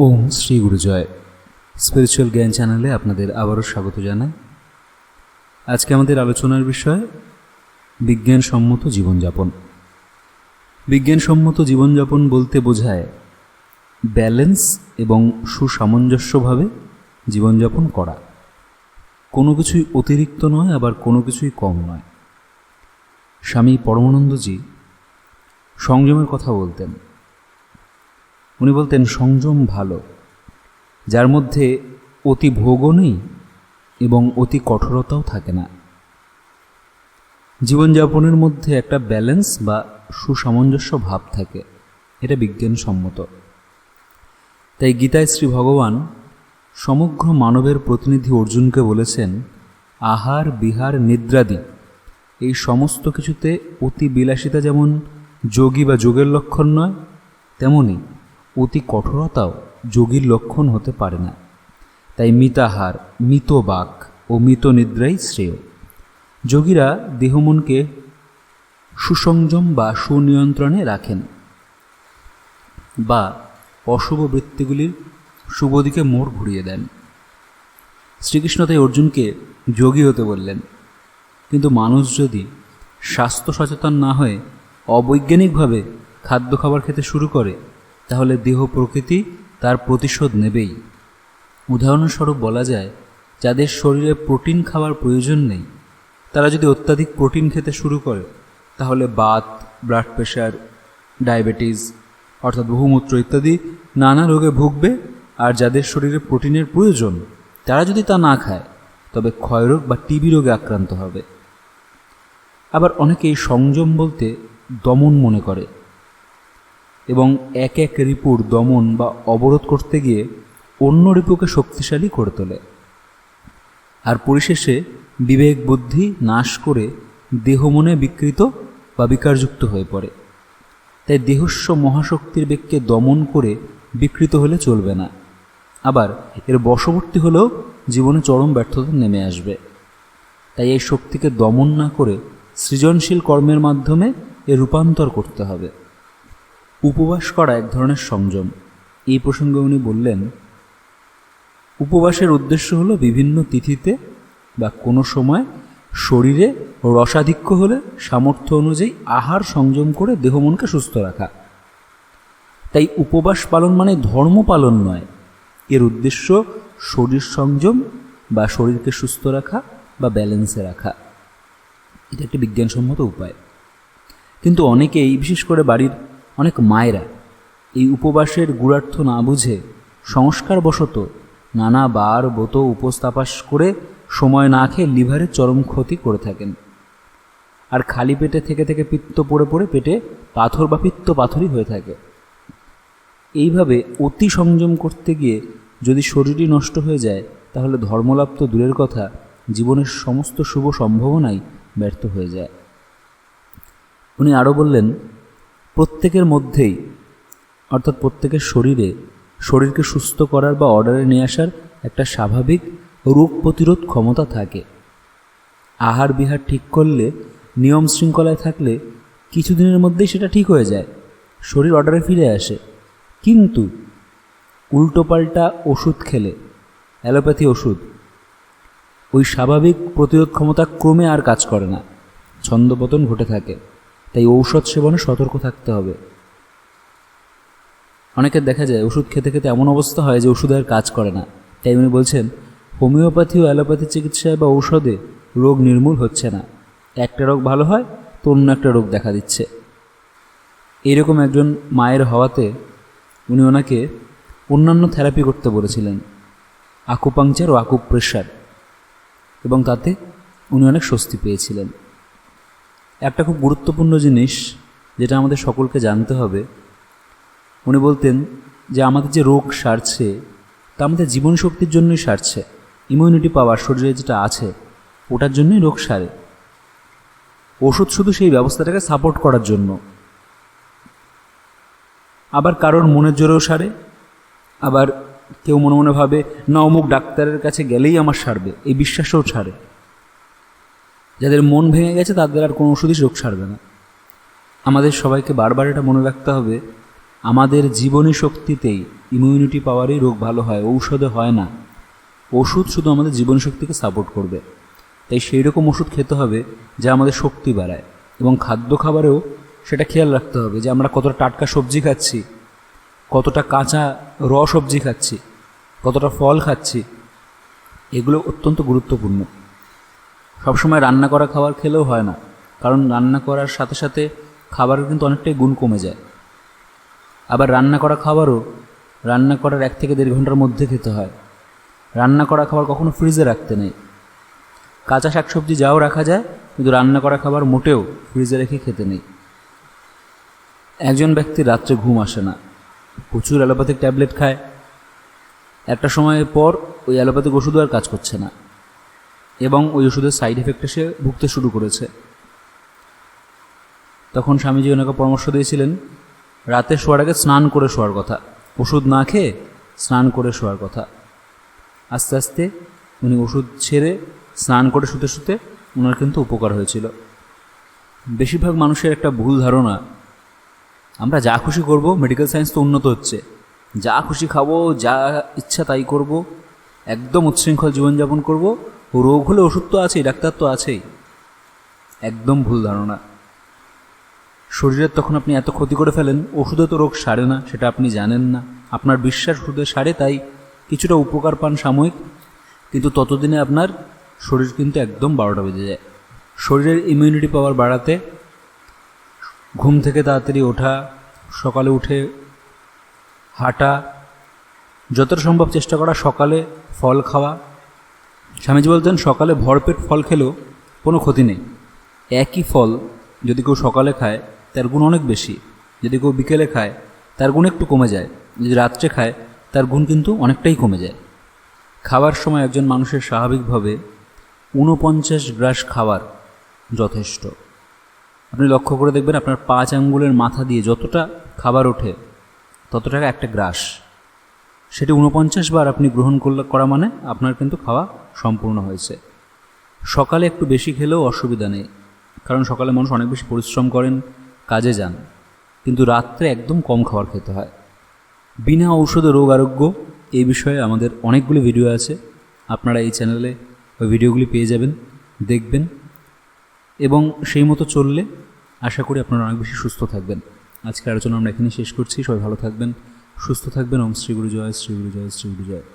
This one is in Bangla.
ওম শ্রী গুরুজয় স্পিরিচুয়াল জ্ঞান চ্যানেলে আপনাদের আবারও স্বাগত জানাই। আজকে আমাদের আলোচনার বিষয় বিজ্ঞানসম্মত জীবনযাপন। বিজ্ঞানসম্মত জীবনযাপন বলতে বোঝায় ব্যালেন্স এবং সুসামঞ্জস্যভাবে জীবনযাপন করা। কোনো কিছুই অতিরিক্ত নয়, আবার কোনো কিছুই কম নয়। স্বামী পরমানন্দজি সংযমের কথা বলতেন। উনি বলতেন সংযম ভালো, যার মধ্যে অতি ভোগও নেই এবং অতি কঠোরতাও থাকে না। জীবনযাপনের মধ্যে একটা ব্যালেন্স বা সুসামঞ্জস্য ভাব থাকে, এটা বিজ্ঞানসম্মত। তাই গীতায় শ্রী ভগবান সমগ্র মানবের প্রতিনিধি অর্জুনকে বলেছেন, আহার বিহার নিদ্রাদি এই সমস্ত কিছুতে অতি বিলাসিতা যেমন যোগী বা যোগের লক্ষণ নয়, তেমনি অতি কঠোরতাও যোগীর লক্ষণ হতে পারে না। তাই মিতাহার, মিত বাক ও মিত নিদ্রাই শ্রেয়। যোগীরা দেহমনকে সুসংযম বা সুনিয়ন্ত্রণে রাখেন বা অশুভ বৃত্তিগুলির শুভ দিকে মোড় ঘুরিয়ে দেন। শ্রীকৃষ্ণ তাই অর্জুনকে যোগী হতে বললেন। কিন্তু মানুষ যদি স্বাস্থ্য সচেতন না হয়ে অবৈজ্ঞানিকভাবে খাদ্য খাবার খেতে শুরু করে, তাহলে দেহ প্রকৃতি তার প্রতিশোধ নেবেই। উদাহরণস্বরূপ বলা যায়, যাদের শরীরে প্রোটিন খাওয়ার প্রয়োজন নেই, তারা যদি অত্যাধিক প্রোটিন খেতে শুরু করে, তাহলে বাত, ব্লাড প্রেশার, ডায়াবেটিস অর্থাৎ বহুমূত্র ইত্যাদি নানা রোগে ভুগবে। আর যাদের শরীরে প্রোটিনের প্রয়োজন, তারা যদি তা না খায়, তবে ক্ষয়রোগ বা টিবি রোগে আক্রান্ত হবে। আবার অনেকেই সংযম বলতে দমন মনে করে এবং এক এক রিপুর দমন বা অবরোধ করতে গিয়ে অন্য রিপুকে শক্তিশালী করে তোলে, আর পরিশেষে বিবেক বুদ্ধি নাশ করে দেহ মনে বিকৃত বা বিকারযুক্ত হয়ে পড়ে। তাই দেহস্ব মহাশক্তির বেগকে দমন করে বিকৃত হলে চলবে না, আবার এর বশবর্তী হলেও জীবনে চরম ব্যর্থতা নেমে আসবে। তাই এই শক্তিকে দমন না করে সৃজনশীল কর্মের মাধ্যমে এর রূপান্তর করতে হবে। উপবাস করা এক ধরনের সংযম। এই প্রসঙ্গে উনি বললেন, উপবাসের উদ্দেশ্য হলো বিভিন্ন তিথিতে বা কোনো সময় শরীরে রসাধিক্য হলে সামর্থ্য অনুযায়ী আহার সংযম করে দেহ মনকে সুস্থ রাখা। তাই উপবাস পালন মানে ধর্ম পালন নয়, এর উদ্দেশ্য শরীর সংযম বা শরীরকে সুস্থ রাখা বা ব্যালেন্সে রাখা। এটা একটি বিজ্ঞানসম্মত উপায়। কিন্তু অনেকেই, বিশেষ করে বাড়ির অনেক মায়েরা, এই উপবাসের গূঢ়ার্থ না বুঝে সংস্কারবশত নানা বার ব্রত উপস্তাপাস করে সময় না খেয়ে লিভারের চরম ক্ষতি করে থাকেন। আর খালি পেটে থেকে থেকে পিত্ত পড়ে পড়ে পেটে পাথর বা পিত্ত পাথরই হয়ে থাকে। এইভাবে অতি সংযম করতে গিয়ে যদি শরীরই নষ্ট হয়ে যায়, তাহলে ধর্মলাভ তো দূরের কথা, জীবনের সমস্ত শুভ সম্ভাবনাই ব্যর্থ হয়ে যায়। উনি আরও বললেন, প্রত্যেকের মধ্যেই অর্থাৎ প্রত্যেকের শরীরকে সুস্থ করার বা অর্ডারে নিয়ে আসার একটা স্বাভাবিক রোগ প্রতিরোধ ক্ষমতা থাকে। আহার বিহার ঠিক করলে, নিয়ম শৃঙ্খলায় থাকলে কিছুদিনের মধ্যেই সেটা ঠিক হয়ে যায়, শরীর অর্ডারে ফিরে আসে। কিন্তু উল্টোপাল্টা ওষুধ খেলে, অ্যালোপ্যাথি ওষুধ, ওই স্বাভাবিক প্রতিরোধ ক্ষমতা ক্রমে আর কাজ করে না, ছন্দপতন ঘটে থাকে। তাই ঔষধ সেবনে সতর্ক থাকতে হবে। অনেকের দেখা যায় ওষুধ খেতে খেতে এমন অবস্থা হয় যে ওষুধ আর কাজ করে না। তাই উনি বলছেন, হোমিওপ্যাথি ও অ্যালোপ্যাথি চিকিৎসায় বা ঔষধে রোগ নির্মূল হচ্ছে না, একটা রোগ ভালো হয় তো অন্য একটা রোগ দেখা দিচ্ছে। এইরকম একজন মায়ের হওয়াতে উনি ওনাকে অন্যান্য থেরাপি করতে বলেছিলেন, আকুপাংচার ও আকুপ্রেশার, এবং তাতে উনি অনেক স্বস্তি পেয়েছিলেন। একটা খুব গুরুত্বপূর্ণ জিনিস যেটা আমাদের সকলকে জানতে হবে, উনি বলতেন যে আমাদের যে রোগ সারছে তা আমাদের জীবনশক্তির জন্যই সারছে। ইমিউনিটি পাওয়ার শরীরে যেটা আছে ওটার জন্যই রোগ সারে। ওষুধ শুধু সেই ব্যবস্থাটাকে সাপোর্ট করার জন্য। আবার কারোর মনের জোরেও সারে, আবার কেউ মনে মনে ভাবে না অমুক ডাক্তারের কাছে গেলেই আমার সারবে, এই বিশ্বাসেও ছাড়ে। যাদের মন ভেঙে গেছে তাদের আর কোনো ওষুধই রোগ সারবে না। আমাদের সবাইকে বারবার এটা মনে রাখতে হবে, আমাদের জীবনী শক্তিতেই, ইমিউনিটি পাওয়ারেই রোগ ভালো হয়, ঔষধে হয় না। ওষুধ শুধু আমাদের জীবনী শক্তিকে সাপোর্ট করবে। তাই সেই রকম ওষুধ খেতে হবে যা আমাদের শক্তি বাড়ায়। এবং খাদ্য খাবারেও সেটা খেয়াল রাখতে হবে যে আমরা কতটা টাটকা সবজি খাচ্ছি, কতটা কাঁচা সবজি খাচ্ছি, কতটা ফল খাচ্ছি। এগুলো অত্যন্ত গুরুত্বপূর্ণ। সবসময় রান্না করা খাবার খেলেও হয় না, কারণ রান্না করার সাথে সাথে খাবারের কিন্তু অনেকটাই গুণ কমে যায়। আবার রান্না করা খাবারও রান্না করার 1 থেকে 1.5 ঘন্টার মধ্যে খেতে হয়। রান্না করা খাবার কখনো ফ্রিজে রাখতে নেই। কাঁচা শাকসবজি যাও রাখা যায়, কিন্তু রান্না করা খাবার মোটেও ফ্রিজে রেখে খেতে নেই। একজন ব্যক্তির রাত্রে ঘুম আসে না, প্রচুর অ্যালোপ্যাথিক ট্যাবলেট খায়, একটা সময়ের পর ওই অ্যালোপ্যাথিক ওষুধও আর কাজ করছে না এবং ওই ওষুধের সাইড এফেক্টে সে ভুগতে শুরু করেছে। তখন স্বামীজি ওনাকে পরামর্শ দিয়েছিলেন রাতে শোয়ার আগে স্নান করে শোয়ার কথা, ওষুধ না খেয়ে স্নান করে শোয়ার কথা। আস্তে আস্তে উনি ওষুধ ছেড়ে স্নান করে শুতে শুতে ওনার কিন্তু উপকার হয়েছিল। বেশিরভাগ মানুষের একটা ভুল ধারণা, আমরা যা খুশি করব, মেডিকেল সায়েন্স তো উন্নত হচ্ছে, যা খুশি খাবো, যা ইচ্ছা তাই করব, একদম উচ্ছৃঙ্খল জীবনযাপন করব, রোগ হলে ওষুধ তো আছেই, ডাক্তার তো আছেই। একদম ভুল ধারণা। শরীরের তখন আপনি এত ক্ষতি করে ফেলেন, ওষুধে তো রোগ সারে না, সেটা আপনি জানেন না। আপনার বিশ্বাস ওষুধে সারে, তাই কিছুটা উপকার পান সাময়িক, কিন্তু ততদিনে আপনার শরীর কিন্তু একদম 12টা বেজে যায়। শরীরের ইমিউনিটি পাওয়ার বাড়াতে ঘুম থেকে তাড়াতাড়ি ওঠা, সকালে উঠে হাঁটা, যতটা সম্ভব চেষ্টা করা সকালে ফল খাওয়া। স্বামীজি বলতেন সকালে ভরপেট ফল খেলেও কোনো ক্ষতি নেই। একই ফল যদি কেউ সকালে খায় তার গুণ অনেক বেশি, যদি কেউ বিকেলে খায় তার গুণ একটু কমে যায়, যদি রাত্রে খায় তার গুণ কিন্তু অনেকটাই কমে যায়। খাবার সময় একজন মানুষের স্বাভাবিকভাবে 49 গ্রাস খাবার যথেষ্ট। আপনি লক্ষ্য করে দেখবেন আপনার 5 আঙ্গুলের মাথা দিয়ে যতটা খাবার ওঠে ততটা একটা গ্রাস, সেটি 49 বার আপনি গ্রহণ করা মানে আপনার কিন্তু খাওয়া সম্পূর্ণ হয়েছে। সকালে একটু বেশি খেলেও অসুবিধা নেই, কারণ সকালে মানুষ অনেক বেশি পরিশ্রম করেন, কাজে যান, কিন্তু রাত্রে একদম কম খাবার খেতে হয়। বিনা ঔষধে রোগ আরোগ্য, এই বিষয়ে আমাদের অনেকগুলো ভিডিও আছে, আপনারা এই চ্যানেলে ওই ভিডিওগুলি পেয়ে যাবেন, দেখবেন এবং সেই মতো চললে আশা করি আপনারা অনেক বেশি সুস্থ থাকবেন। আজকের আলোচনা আমরা এখানেই শেষ করছি। সবাই ভালো থাকবেন, সুস্থ থাকবেন। ওম শ্রী গুরু জয়, শ্রী গুরু জয়, শ্রী গুরু জয়।